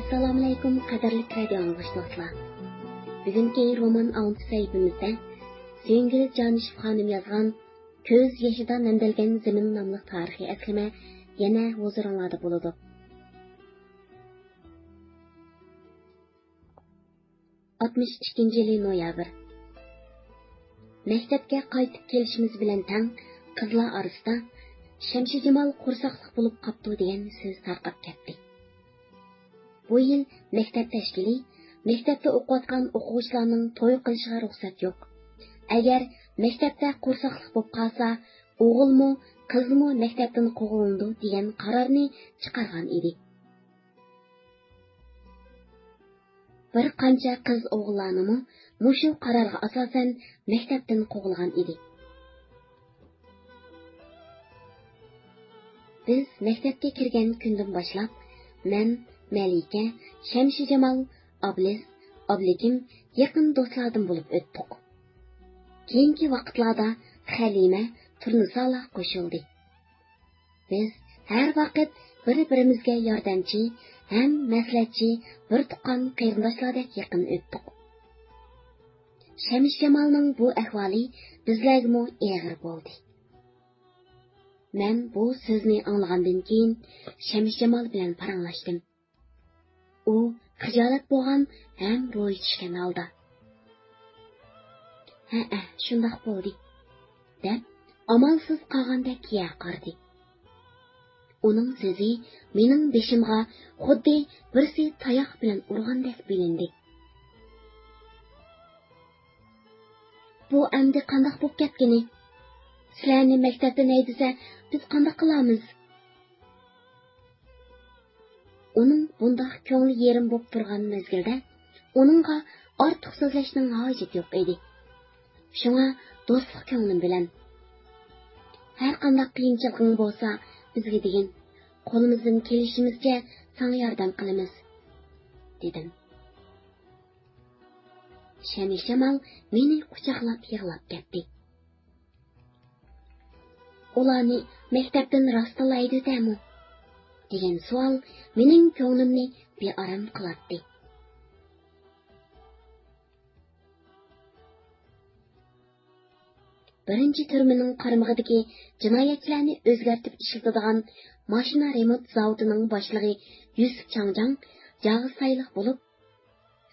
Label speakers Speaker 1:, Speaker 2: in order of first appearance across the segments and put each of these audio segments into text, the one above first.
Speaker 1: Assalamu alaykum qadarli radio anglashdoshlar. Bugungi roman anglitı sayfimizda Süngül Canishov xonim yozgan Ko'z yoshidan namdalgan zamin nomli tarixiy aslima yana huzuringlarda bo'ladi. yili noyabr. Maktabga qaytib kelishimiz bilan tang qizlar orasida Shamshijamol qursaqliq bo'lib qopti degan so'z tarqab ketdi. Bu yil maktab tashkili maktabda o'qiyotgan o'quvchilarning to'y qilishiga ruxsat yo'q. Agar maktabda qursaqliq bo'lib qolsa, o'g'ilmi, qizmi maktabdan qo'g'ilindi degan qarorni chiqargan edi. Bir qancha qiz o'g'illarni mushu qarorga asosan maktabdan qo'g'ilgan edi. Biz maktabga kirgan kundan boshlab men Malika, Shamshijamol, Ablis, Ablikim yaqin do'stlardan bo'lib o'tdik. Keyingi vaqtlarda Halima, Turnusala qo'shildi. Biz har vaqt bir-birimizga yordamchi ham maslahatchi, bir tuqqan qarindoshlardek yaqin o'tdik. Shamshijamolning bu ahvoli bizlarga og'ir bo'ldi. Men bu so'zni anglagandan keyin Shamshijamol bilan paranglashdim. U xijolat bo'lgan ham ro'y tushgan holda. Ha, shundoq bo'ldi, deb amalsiz qolgandek kiya qardi. Uning so'zi mening beshimga xuddi birsi tayoq bilan urgandek bilindi. Bu endi qandoq bo'lib ketgani? Sizlarni maktabdan haydasa, biz qandoq qilamiz? Uning bundoq ko'ngli yerim bo'lib turgan mezgilda uningga ortiq so'zlashning hojati yo'q edi. Shunga do'stlik ko'nglim bilan har qanday qiyinchiliging bo'lsa bizga degin, qo'limizdan kelishimizcha sana yordam qilamiz, dedim. Shamshijamol meni quchoqlab yig'lab ketdi. Ularni maktabdan rostlaydi demi? degan savol mening ko'nglimni bearam qilardi. Birinchi turmining qaramog'idagi jinoyatchilarni o'zgartib ishlatadigan mashina remont zavodining boshlig'i Yusuf Changjang jag'i sayliq bo'lib,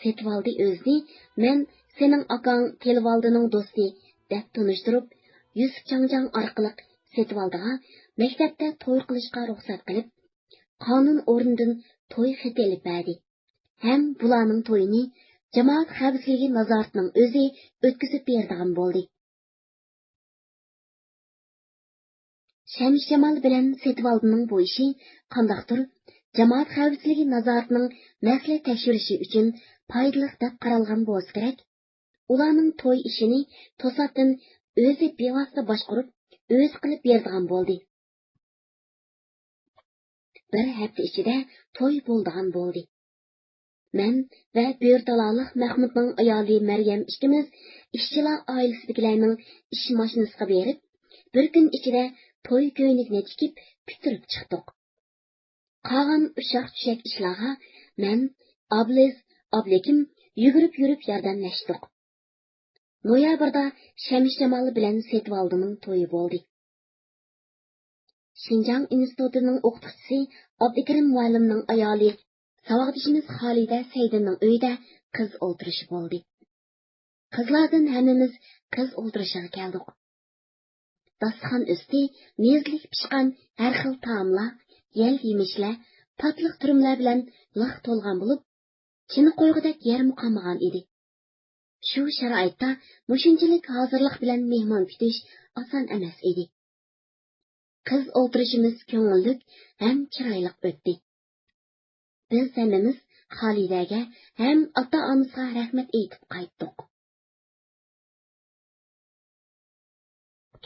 Speaker 1: Setvaldi o'zni men sening akang Telvaldining do'sti deb tanishtirib, Yusuf Changjang orqali Setvaldiga maktabda to'y qilishga ruxsat qilib, qonun o'rnidan to'y xati olib berdi. Ham bularning to'yini jamoat xavfsizligi nazoratining o'zi o'tkazib berdigan bo'ldi. Shamshijamol bilan Setvaldining bu ishi qandaqdir jamoat xavfsizligi nazoratining maslahat tekshirishi uchun foydali deb qaralgan bo'lsa kerak. Ularning to'y ishini to'satdan o'zi bevosita boshqarib, o'zi qilib berdigan bo'ldi. Bir hafta ichida to'y bo'ldigan bo'ldi. Men va Bo'rdaloliq Mahmudning ayoli Maryam ikkimiz ishchilar oilasidagilarning ish mashinasiga berib, bir kun ichida to'y ko'ynakni tikib, bitirib chiqdik. Qolgan ushaq-tushak ishlarga men, Ablis, Ablikim yugurib yordamlashdik. Noyabrda Shamshijamol bilan Setvaldining to'yi bo'ldi. Xinjiang institutining o'qituvchisi Abdukarim muallimning ayoli savodishimiz Xolida Saydinning uyida qiz o'ldirishi bo'ldi. Qizlardan hammamiz qiz o'ldirishiga keldik. Dasturxon usti mezlik pishgan har xil taomlar, yel yemishlar, tatliq turumlar bilan liq to'lgan bo'lib, chini qo'yg'idek yarmi qolmagan edi. Shu sharoitda mushunchalik hozirlik bilan mehmon kutish oson emas edi. Qiz o'ldirishimiz ko'ngillik ham chiroyli o'tdi. Biz hammamiz Xolidaga ham ota-onasiga rahmat aytib qaytdik.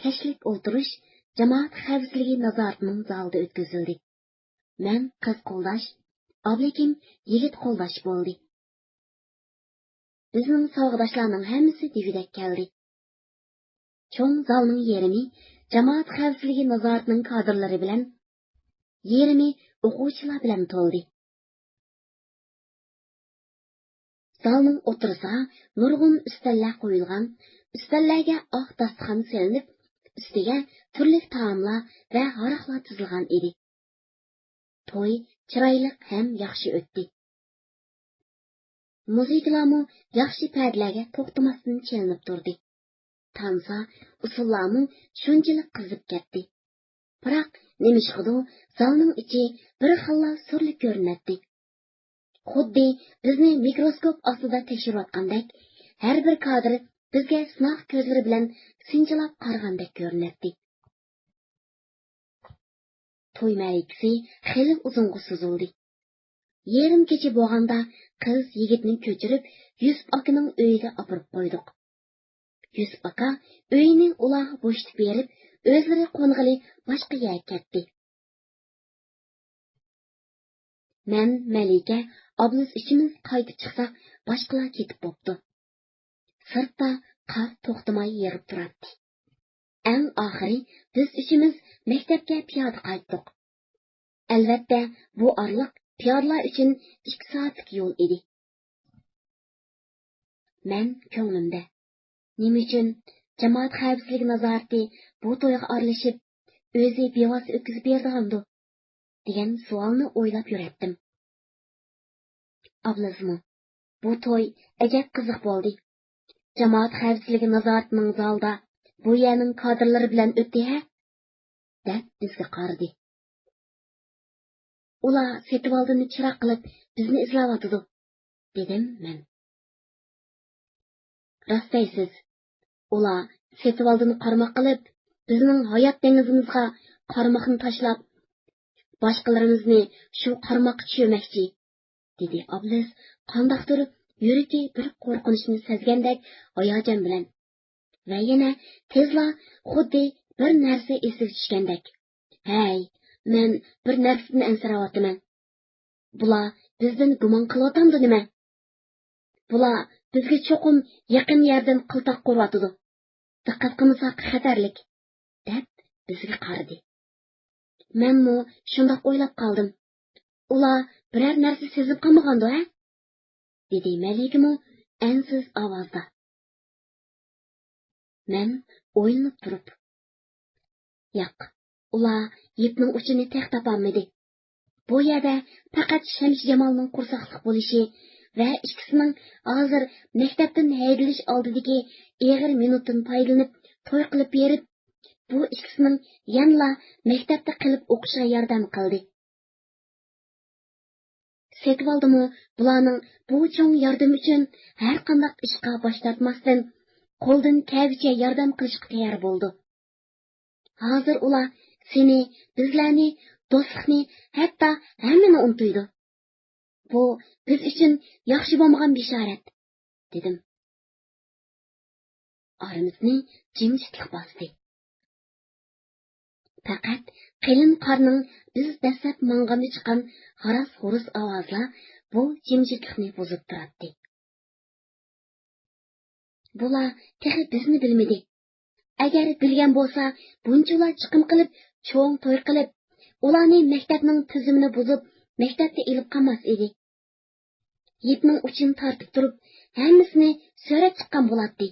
Speaker 1: Kashlik o'ldirish jamoat xavfsizligi nazoratining zalida o'tkazildi. Men qiz qo'ldash, Ablikim yigit qo'ldash bo'ldi. Bizning sovg'adoshlarning hammasi degudek keldi. Cho'ng zalning yerimi jamoat xavfsizligi nazoratining kadrlari bilan, yerimi o'quvchilar bilan to'ldi. zalning o'tirsa, nurg'un ustallar qo'yilgan, ustallarga oq dasturxon selinib, ustiga turli taomlar va aroqlar tizilgan edi. To'y chiroyli ham yaxshi o'tdi. Muzikalarmu yaxshi pardlarga to'xtamasdan chelinib turdi. Tansa, usullarmu shunchalik qizib ketdi. Biroq nimishqidu zalning ichi bir xilla surli ko'rinadi. Xuddi bizni mikroskop ostida tekshirayotgandek, har bir kadr bizga sinov ko'zlari bilan sinchilab qaragandek ko'rinadi. To'y ma'rikasi xeyli uzunga suzildi. Yerim kecha bo'lganda qiz yigitni ko'chirib Yusuf akaning uyiga olib qo'ydik. Yusuf aka uyini ularga bo'shatib berib, o'zlari qo'ng'ili boshqa yerga ketdi. Men Malika ablas ishimiz qaytib chiqsak, boshqalar ketib bo'pti. Sirtda qar to'xtamay yerib turardi. Eng oxiri biz ishimiz maktabga piyoda qaytdik. Albatta, bu orliq piyodalar uchun 2 soatlik yo'l edi. Men ko'nglimda nima uchun jamoat xavfsizligi nazorati bu to'yga aralashib, o'zi bevosita o'tkazib berdi degan savolni o'ylab yuratdim. Ablazmi, bu to'y ajab qiziq bo'ldi. Jamoat xavfsizligi nazoratining zalda bu yerning kadrlari bilan o'tdi-ha? deb bizga qaradi. Ular Setivoldini chiroq qilib bizni izlayotdi, dedim men. Rost deysiz. Ular Setivoldini qarmoq qilib, bizning hayot dengizimizga qarmoqni tashlab, boshqalarimizni shu qarmoqqa tushirmoqchi, dedi Ablis qandoqdir yuragi bir qo'rqinchni sezgandek hayajon bilan. Va yana tezla xuddi bir narsa esiga tushgandek. Hey, men bir narsadan ansirayapman. Bular bizdan gumon qilyapti nima? Bular bizga cho'qim yaqin yerdan qiltoq qo'yapti. Diqqat qilmasak xatarlik, deb bizga qaradi. Menmi shundoq o'ylab qoldim. Ular biror narsa sezib qolmagandi-a? dedi Malikmu ansiz ovozda. Men o'ylanib turib, yo'q, ular yipning uchini tek topolmadi. Bu yerda faqat Shamish Jamolning qursaqlik bo'lishi va ikkisining hozir maktabdan haydalish oldidagi eg'ir minutdan foydalanib to'y qilib berib, bu ikkisining yanla maktabda qilib o'qishiga yordam qildi. Setvoldimi bularning bu cho'ng yordam uchun har qanday ishga bosh tortmasdan qo'ldan kelgancha yordam qilishga tayyor bo'ldi. Hozir ular seni, bizlarni, do'stlikni, hatto hammani unutdi. Bu biz uchun yaxshi bo'lmagan bishorat, dedim. Oramizni jimjitlik bosdi. Faqat qilin qorning biz dastlab mang'amda chiqqan g'aras-g'urus ovozlar bu jimjitlikni buzib turardi. Bular tehi bizni bilmadi. Agar bilgan bo'lsa, bunchalar chiqim qilib, cho'ng to'y qilib, ularni maktabning tizimini buzib, maktabga ilib qolmas edi. Yipning uchini tortib turib, hammasini so'rab chiqqan bo'ladi,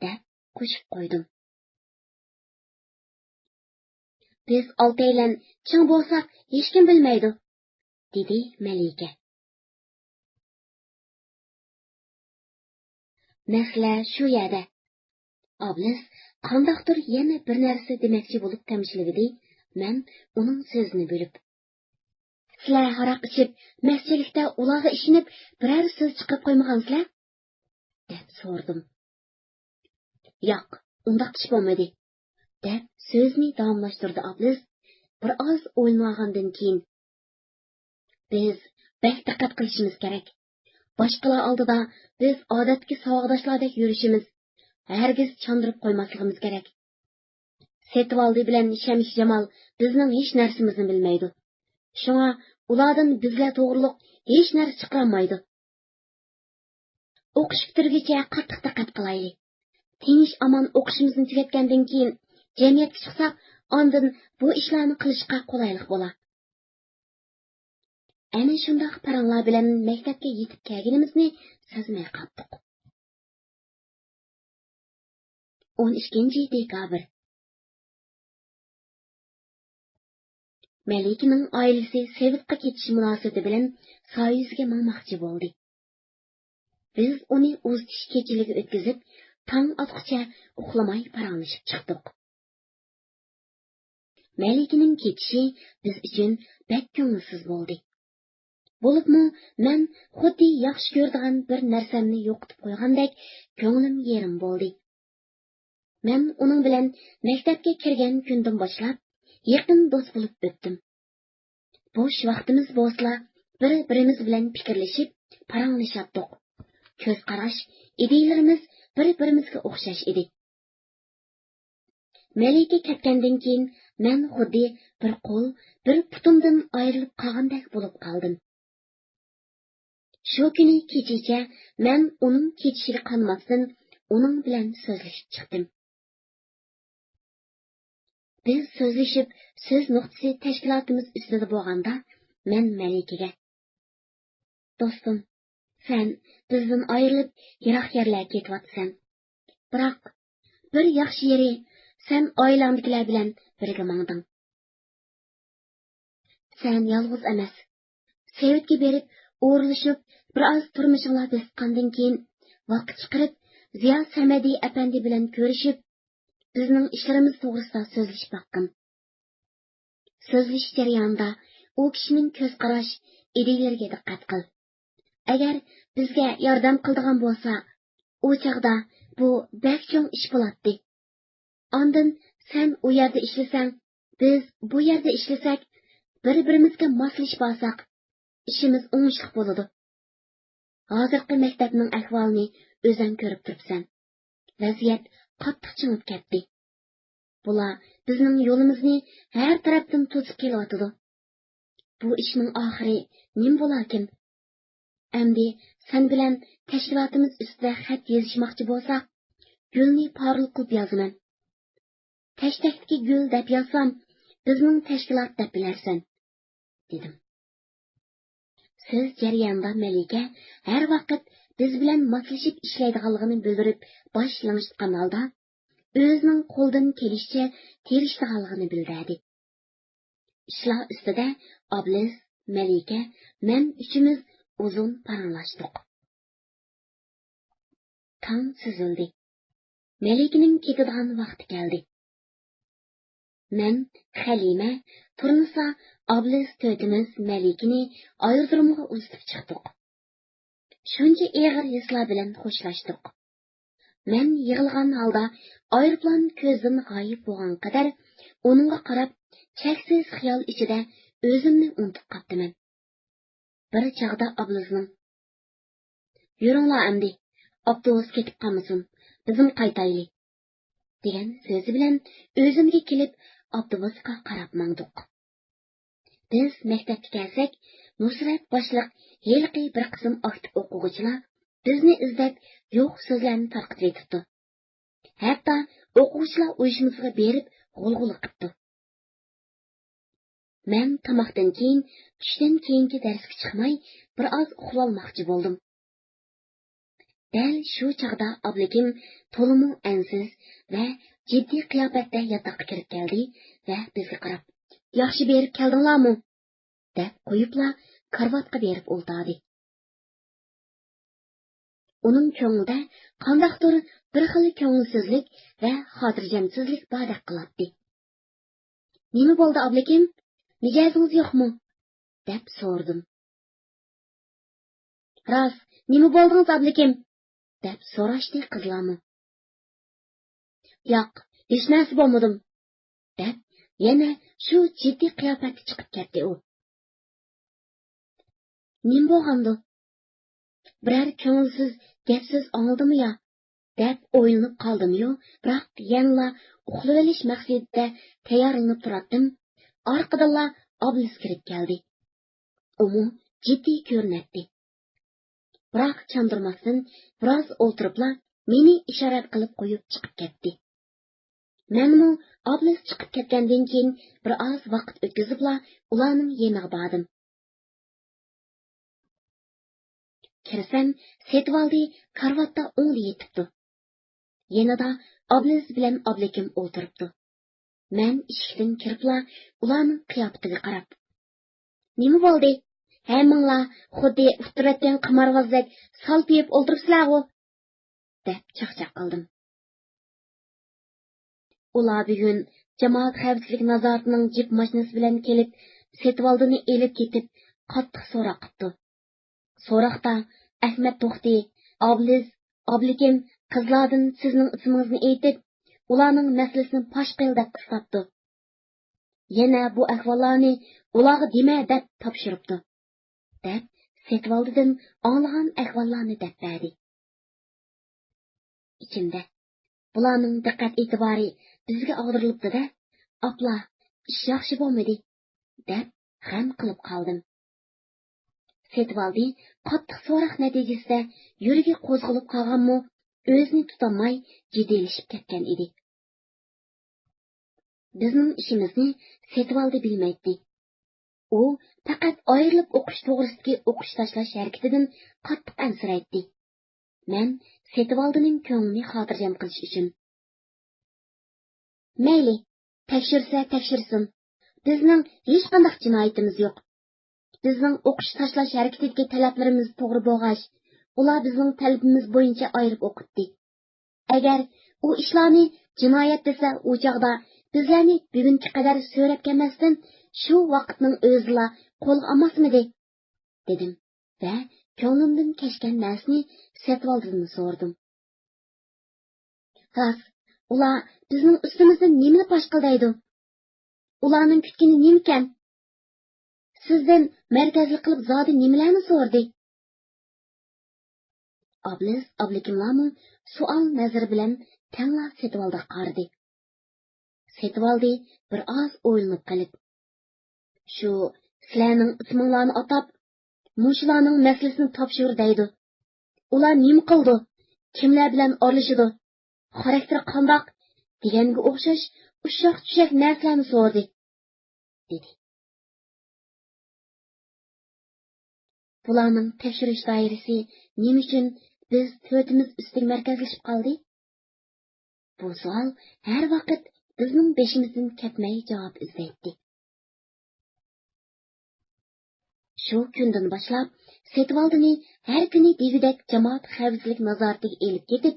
Speaker 1: deb qo'shib qo'ydim. Biz oltaylan ching bo'lsak, hech kim bilmaydi, dedi Malika. Masala shu yerda. Ablis qandoqdir yana bir narsa demoqchi bo'lib tamshiladi. Men uning so'zini bo'lib. Sizlar haroq ichib, masjidlikda ularga ishinib, biror so'z chiqib qo'ymagansizlar? deb so'rdim. Yo'q, undaq ish bo'lmadi, deb so'zni davomlashtirdi Ablis bir oz o'ylangandan keyin. Biz bek diqqat qilishimiz kerak. Boshqalar oldida biz odatdagi savodashlardek yurishimiz, hargiz chandırib qo'ymasligimiz kerak. Setvoldi bilan Shamish Jamol bizning hech narsamizni bilmaydi. Shunga ulardan bizlar to'g'riliq hech narsa chiqarmaydi. O'qish bitirguncha qattiq diqqat qilaylik. Tinch amon o'qishimizni tugatgandan keyin jamiyatga chiqsak, ondan bu ishlarni qilishga qulaylik bo'lar. Әнә шундaq параңлар белән мәктәпкә yetib kelganimizni sezmay qaptık. 12 dekabr. Мәликенең аиләсе Советка кетиш мөнәсәбәте белән Союзга маңмакчы булды. Biz уны узтыш кечелеге өткізіп, таң атқыча ухламай параңлашып чыктык. Мәликенең кетиши biz өчен бәк көңелсез булды. Булыпмы, мен худди яхшы көрдіган bir нәрсәмне yo'qitib qo'ygandek, көңлем yerim булды. Мен уның белән мәктәпкә кергән көндән башлап, якын дус булып өттем. Boş vaqtimiz bo'lsa, bir-birimiz bilan fikrlashib, paranglashib, ko'z qarash, ideyalarimiz bir-birimizga o'xshash edi. Malika ketgandan keyin men xuddi bir qo'l, bir putumdan ayrilib qolgandek bo'lib qoldim. Shu kuni kechacha men uning ketishiga qanmasdan uning bilan so'zlashib chiqdim. Biz so'zlashib, so'z nuqtasi tashkilotimiz ustida bo'lganda, men Malikaga: "Do'stim, sen bizdan ayrilib, yiroq yerlarga ketyapsan. Biroq bir yaxshi yeri, sen oilandagilar bilan birga mangding. Sen yolg'iz emas. Sovetga berib, o'g'irlashib, biroz turmushinglar bosgandan keyin vaqt chiqarib, Ziyo Samadiy apandi bilan ko'rishib, bizning ishlarimiz to'g'risida so'zlashib baqqin. So'zlash jarayonida u kishining ko'z qarash, ideyalariga diqqat qil. Agar bizga yordam qiladigan bo'lsa, u chaqda bu bak cho'ng ish bo'ladi. Ondan sen u yerda ishlasang, biz bu yerda ishlasak, bir-birimizga moslashib olsak, ishimiz o'ngishli bo'ladi. Hozirgi maktabning ahvolini o'zing ko'rib turibsan. Vaziyat qattiq chingib ketdi. Bular bizning yo'limizni har tarafdan to'sib kelyotidi. Bu ishning oxiri nim bo'larkin? Endi sen bilan tashkilotimiz ustida xat yozishmoqchi bo'lsak, gulni porliq qilib yozaman. Tashtakdagi gul deb yozsam, bizning tashkilot deb bilarsan, dedim. Siz jarayonda Malika har vaqt biz bilan moslashib ishlaydiganligini bildirib, bosh langishgan holda o'zining qo'ldan kelishicha terishdiganligini bildirdi. Ishlar ustida Oblis, Malika, men uchimiz uzun paranglashdik. Tong suzildi. Malikaning ketadigan vaqti keldi. Men, Halima, Turnisa, Oblis to'ytimiz Malikani aerodromga uzatib chiqdik. Shuncha eg'ir hislar bilan xo'shlashdik. Men yig'ilgan holda aeroplan ko'zdan g'oyib bo'lgan qadar uningga qarab, cheksiz xiyol ichida o'zimni unutib qoldim. Bir chog'da Oblisning: "Yuringlar endi, avtobus ketib qolmasin, bizim qaytayli" degan so'zi bilan o'zimga kelib, avtobusga qarab mangdik. Biz maktabga kelsak, Nusrat boshliq yilqi bir qism aktiv o'quvchilar bizni izlab yo'q so'zlarni tarqatib etibdi. Hatto o'quvchilar uyushmasiga berib g'ulg'ula qilibdi. Men tomoqdan keyin, tushdan keyingi darsga chiqmay, bir oz uxlolmoqchi bo'ldim. Dal shu chog'da Oblikim to'limu ansiz va jiddiy qiyofatda yotoqqa kirib keldi va bizga qarab: "Yaxshi berib keldinglarmi?" deb qo'yibla karvatga berib o'ltirdi. Uning ko'nglida qandaqdir bir xil ko'ngilsizlik va xotirjamsizlik bordek qiladi. "Nima bo'ldi, Oblikim? Mijozingiz yo'qmi?" deb so'radim. "Rost, nima bo'ldingiz, Oblikim?" deb so'rashdi qizlarni. "Yo'q, hech narsa bo'lmadim" deb yana shu jiddiy qiyofatga chiqib ketdi u. "Nima bo'lgandi? Biror ko'ngilsiz gapsiz oldimi yo?" deb o'ylanib qoldim-yu, biroq yanla uxlab olish maqsadida tayyorlanib turardim. Orqadanla Oblis kirib keldi. Umu jiddiy ko'rinadi. Biroq chandirmasdan biroz o'ltiribla meni ishorat qilib qo'yib chiqib ketdi. Menmu Oblis chiqib ketgandan keyin bir oz vaqt o'tkazibla ularning yeniga bordim. Kirsam, Setvaldi karvatda o'ngda yetibdi. Yanada Obliz bilan Oblikim o'tiribdi. Men eshikdan kiribla ularning qiyofatiga qarab, "Nima bo'ldi? Hammanglar xuddi ustiratgan qimorvozdek salpiyib o'tiribsizlar-ku?" deb chaqchaq qildim. Ular bugun jamoat xavfsizlik nazoratining jip mashinasi bilan kelib, Setvaldini elib ketib, qattiq so'roq qildi. So'roqda Ahmad To'xti, Obliz, Oblikim qizlardan sizning ismingizni aytib, ularning masalasini fosh qil deb qistabdi. Yana bu ahvollarni ularga dema deb topshiribdi, deb Setvaldidan anglagan ahvollarni deb berdi. Ichimda bularning diqqat e'tibori bizga og'dirilibdi-da, "Apla, ish yaxshi bo'lmadi", deb g'am qilib qoldim. Setvaldi qattiq so'roq natijasida yuragi qo'zg'alib qolganmi, o'zini tutolmay jiddiylasib ketgan edi. Bizning ishimizni Setvaldi bilmaydi. U faqat ayrilib o'qish to'g'risidagi o'qish tashlash harakatidan qattiq ansiraydi. Men Setvaldining ko'nglini xotirjam qilish uchun: "Mayli, tekshirsa tekshirsin. Bizning hech qanday jinoyatimiz yo'q. Bizning o'qish tashlash harakatidagi talablarimiz to'g'ri bo'lg'ach, ular bizning talabimiz bo'yicha ayirib o'qitdi. Agar u ishlarni jinoyat desa, u chog'da bizlarni bugunga qadar so'rab kelmasdan shu vaqtning o'zila qo'lga olmasmidi?" dedim va ko'nglimdan kechgan narsani Setvaldidan so'radim. "Ras, ular bizning ustimizdan nimani fosh qildaydi? Ularning kutgani nimikan? Sizdan markazli qilib zodi nimalarni so'rdi?" Obliz, Oblikimlarmi suol nazari bilan tanlab Setvaldiga qaradi. Setvaldi bir oz o'ylanib qolib, "Shu sizlarning isminglarni atab, mushularning masalasini topshir deydi. Ular nima qildi? Kimlar bilan oralashadi? Xarakteri qandoq?" deganga o'xshash ushaq-tushak narsalarni so'rdi, dedi. Bularning tekshirish doirasi nima uchun biz to'rtimiz ustiga markazlashib qoldi? Bu savol har vaqt bizning beshimizdan ketmay javob izlaydi. Shu kundan boshlab Setvaldini har kuni degudek jamoat xavfsizlik nazoratiga elib ketib,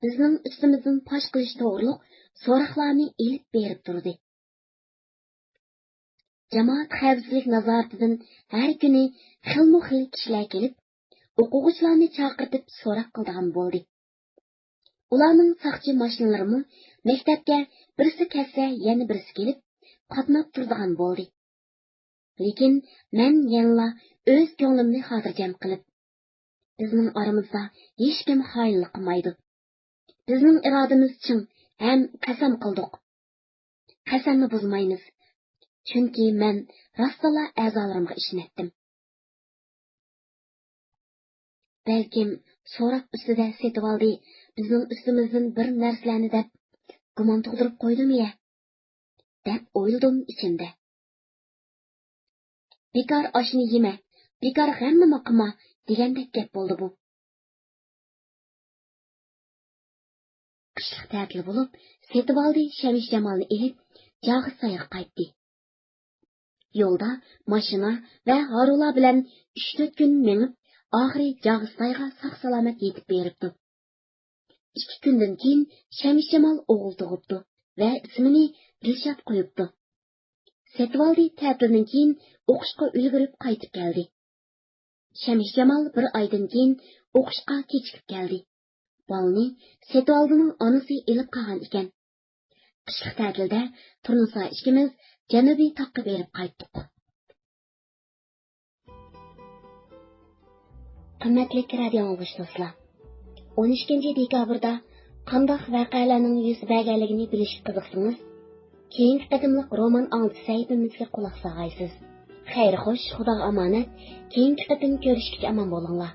Speaker 1: bizning ustimizdan fosh qilish to'g'riliq so'roqlarni elib berib turdi. Jamoat xavfsizlik nazoratidan har kuni xilma-xil kishilar kelib, o'quvchilarni chaqirtib so'roq qiladigan bo'ldi. Ularning saqchi mashinalarini maktabga birisi kelsa, yana birisi kelib, qatnab turadigan bo'ldi. Lekin men yanla o'z ko'nglimni xotirjam qilib, bizning oramizda hech kim xoinlik qilmaydi. Bizning irodamiz chin, ham qasam qildik. Qasamni buzmaymiz. Chunki men rostala a'zolarimga ishondim. Balkim so'roq ustida Setvaldi bizning ustimizdan bir narsalarni deb gumon tug'dirib qo'ydimi-ya, deb o'yladim ichimda. Bekor oshni yema, bekor g'amma qilma degandek gap bo'ldi bu. Qishliq ta'til bo'lib, Setvaldi Shamish Jamolni elib Jag'isayga qaytdi. Yo'lda mashina va Harula bilan 3-4 kun menib, oxiri Jag'isayga sog'-salomat yetib beribdi. 2 kundan keyin Shamish Jamol o'g'il tug'ibdi va ismini Dilshod qo'yibdi. Setvaldi ta'tildan keyin o'qishga ulgurib qaytib keldi. Shamish Jamol bir oydan keyin o'qishga kechikib keldi. Balni Setvaldining onasi elib qolgan ekan. Qishliq ta'tilda Turnusa ikkimiz janubiy toqqa berib qaytdik. Qimmatli radio do'stlar, 12 dekabrda qanday voqealarning yuz berganligini bilishga qiziqsangiz, keyingi qadimliq roman anglitsi saytimizga quloq solg'aysiz. Xayr xo'sh, Xudoga omonat. Keyingi qatim ko'rishguncha omon bo'linglar.